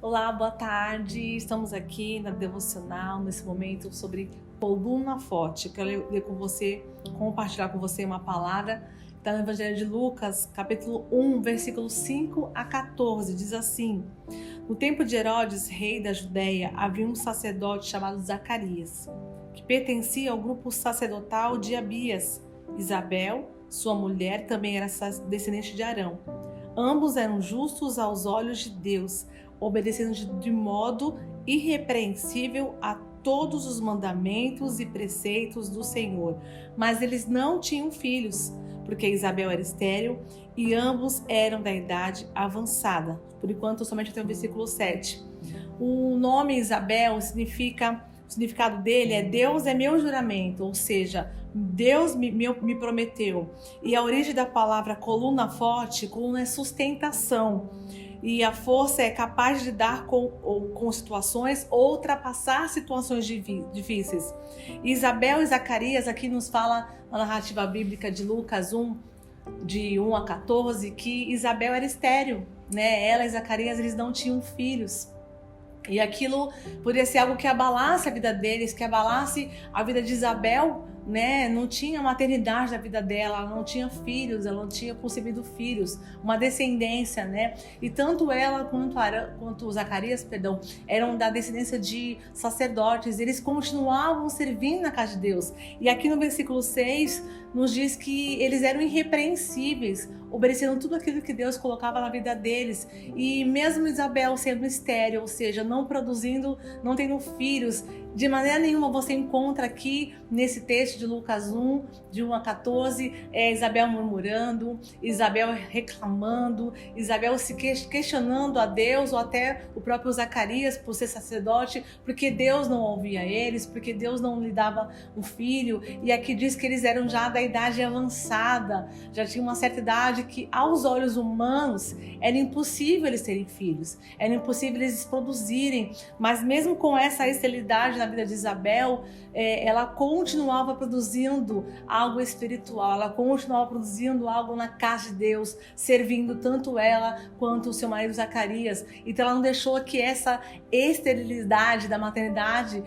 Olá, boa tarde. Estamos aqui na devocional, nesse momento sobre coluna forte. Quero ler com você, compartilhar com você uma palavra. Está no Evangelho de Lucas, capítulo 1, versículos 5 a 14. Diz assim: No tempo de Herodes, rei da Judéia, havia um sacerdote chamado Zacarias, que pertencia ao grupo sacerdotal de Abias. Isabel, sua mulher, também era descendente de Arão. Ambos eram justos aos olhos de Deus, obedecendo de modo irrepreensível a todos os mandamentos e preceitos do Senhor. Mas eles não tinham filhos, porque Isabel era estéril e ambos eram da idade avançada. Por enquanto, somente até o versículo 7. O nome Isabel o significado dele é Deus é meu juramento, ou seja, Deus me prometeu. E a origem da palavra coluna forte, coluna é sustentação. E a força é capaz de lidar com situações ou ultrapassar situações difíceis. Isabel e Zacarias aqui nos fala na narrativa bíblica de Lucas 1, de 1 a 14, que Isabel era estéril, né? Ela e Zacarias, eles não tinham filhos. E aquilo poderia ser algo que abalasse a vida deles, que abalasse a vida de Isabel, né? Não tinha maternidade na vida dela, ela não tinha filhos, ela não tinha concebido filhos, uma descendência, né? E tanto ela quanto Zacarias, eram da descendência de sacerdotes, eles continuavam servindo na casa de Deus. E aqui no versículo 6 nos diz que eles eram irrepreensíveis, obedecendo tudo aquilo que Deus colocava na vida deles. E mesmo Isabel sendo estéril, ou seja, não produzindo, não tendo filhos, de maneira nenhuma você encontra aqui nesse texto de Lucas 1, de 1 a 14, Isabel murmurando, Isabel reclamando, Isabel se questionando a Deus, ou até o próprio Zacarias por ser sacerdote, porque Deus não ouvia eles, porque Deus não lhe dava um filho. E aqui diz que eles eram já da idade avançada, já tinham uma certa idade que aos olhos humanos era impossível eles terem filhos, era impossível eles produzirem. Mas mesmo com essa esterilidade na vida de Isabel, ela continuava produzindo algo espiritual, ela continuava produzindo algo na casa de Deus, servindo tanto ela quanto o seu marido Zacarias. Então ela não deixou que essa esterilidade da maternidade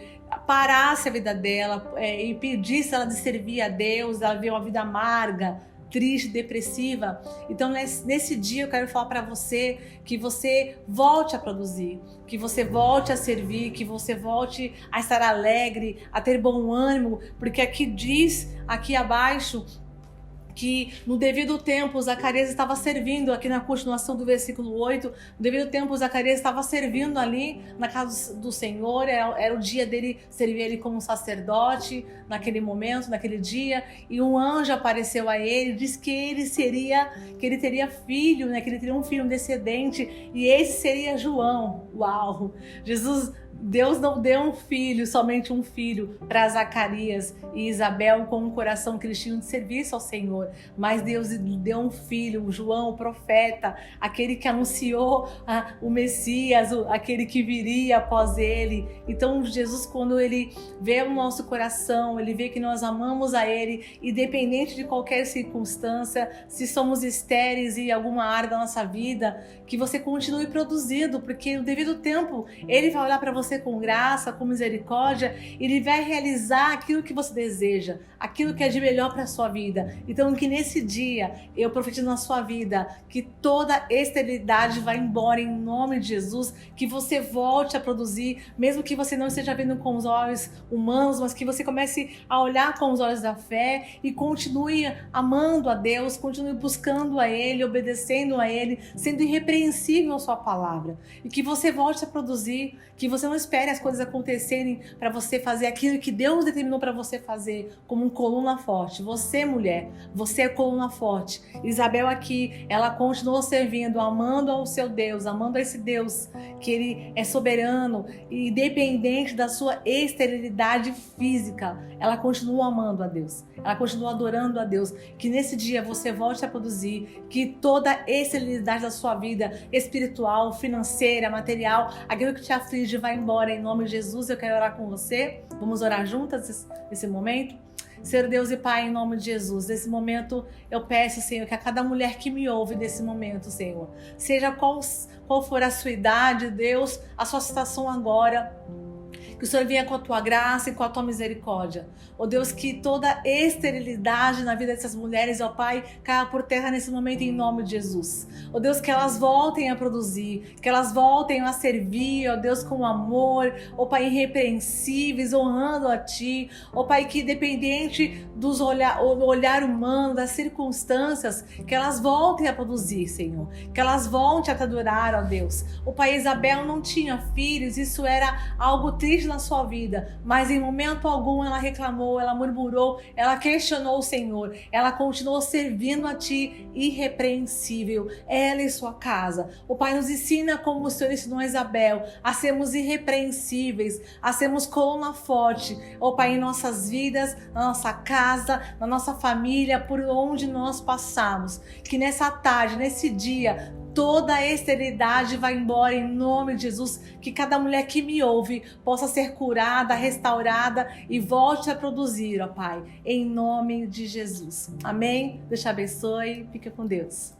parasse a vida dela e impedisse ela de servir a Deus, ela vivia uma vida amarga, triste, depressiva. Então nesse dia eu quero falar para você que você volte a produzir, que você volte a servir, que você volte a estar alegre, a ter bom ânimo, porque aqui diz, aqui abaixo, que no devido tempo Zacarias estava servindo, aqui na continuação do versículo 8, no devido tempo Zacarias estava servindo ali na casa do Senhor, era o dia dele servir ele como sacerdote, naquele momento, naquele dia, e um anjo apareceu a ele, disse que ele teria filho, né, que ele teria um filho, um descendente, e esse seria João. Uau! Deus não deu um filho, somente um filho, para Zacarias e Isabel com um coração que eles tinham de serviço ao Senhor, mas Deus deu um filho, o João, o profeta, aquele que anunciou o Messias, aquele que viria após ele. Então Jesus, quando ele vê o nosso coração, ele vê que nós amamos a ele, independente de qualquer circunstância, se somos estéreis em alguma área da nossa vida, que você continue produzindo, porque no devido tempo ele vai olhar para você com graça, com misericórdia, ele vai realizar aquilo que você deseja, aquilo que é de melhor para a sua vida. Então que nesse dia eu profetizo na sua vida que toda esterilidade vai embora em nome de Jesus, que você volte a produzir, mesmo que você não esteja vendo com os olhos humanos, mas que você comece a olhar com os olhos da fé e continue amando a Deus, continue buscando a Ele, obedecendo a Ele, sendo irrepreensível a sua palavra, e que você volte a produzir, que você não espere as coisas acontecerem para você fazer aquilo que Deus determinou para você fazer, como uma coluna forte. Você, mulher, você é coluna forte. Isabel aqui, ela continuou servindo, amando ao seu Deus, amando a esse Deus, que Ele é soberano e independente da sua esterilidade física, ela continua amando a Deus, ela continua adorando a Deus. Que nesse dia você volte a produzir, que toda esterilidade da sua vida, espiritual, financeira, material, aquilo que te aflige vai embora em nome de Jesus. Eu quero orar com você. Vamos orar juntas nesse momento? Senhor Deus e Pai, em nome de Jesus, nesse momento eu peço, Senhor, que a cada mulher que me ouve nesse momento, Senhor, seja qual for a sua idade, Deus, a sua situação agora, que o Senhor venha com a tua graça e com a tua misericórdia. Ó Deus, que toda esterilidade na vida dessas mulheres, ó Pai, caia por terra nesse momento em nome de Jesus. Ó Deus, que elas voltem a produzir, que elas voltem a servir, ó Deus, com amor, ó Pai, irrepreensíveis, honrando a Ti. Ó Pai, que independente do olhar humano, das circunstâncias, que elas voltem a produzir, Senhor. Que elas voltem a te adorar, ó Deus. Ó Pai, Isabel não tinha filhos, isso era algo triste na sua vida, mas em momento algum ela reclamou, ela murmurou, ela questionou o Senhor, ela continuou servindo a Ti irrepreensível, ela e sua casa. O Pai nos ensina como o Senhor ensinou a Isabel, a sermos irrepreensíveis, a sermos coluna forte, ó Pai, em nossas vidas, na nossa casa, na nossa família, por onde nós passamos. Que nessa tarde, nesse dia, toda a esterilidade vai embora em nome de Jesus, que cada mulher que me ouve possa ser curada, restaurada e volte a produzir, ó Pai, em nome de Jesus. Amém? Deus te abençoe, fica com Deus.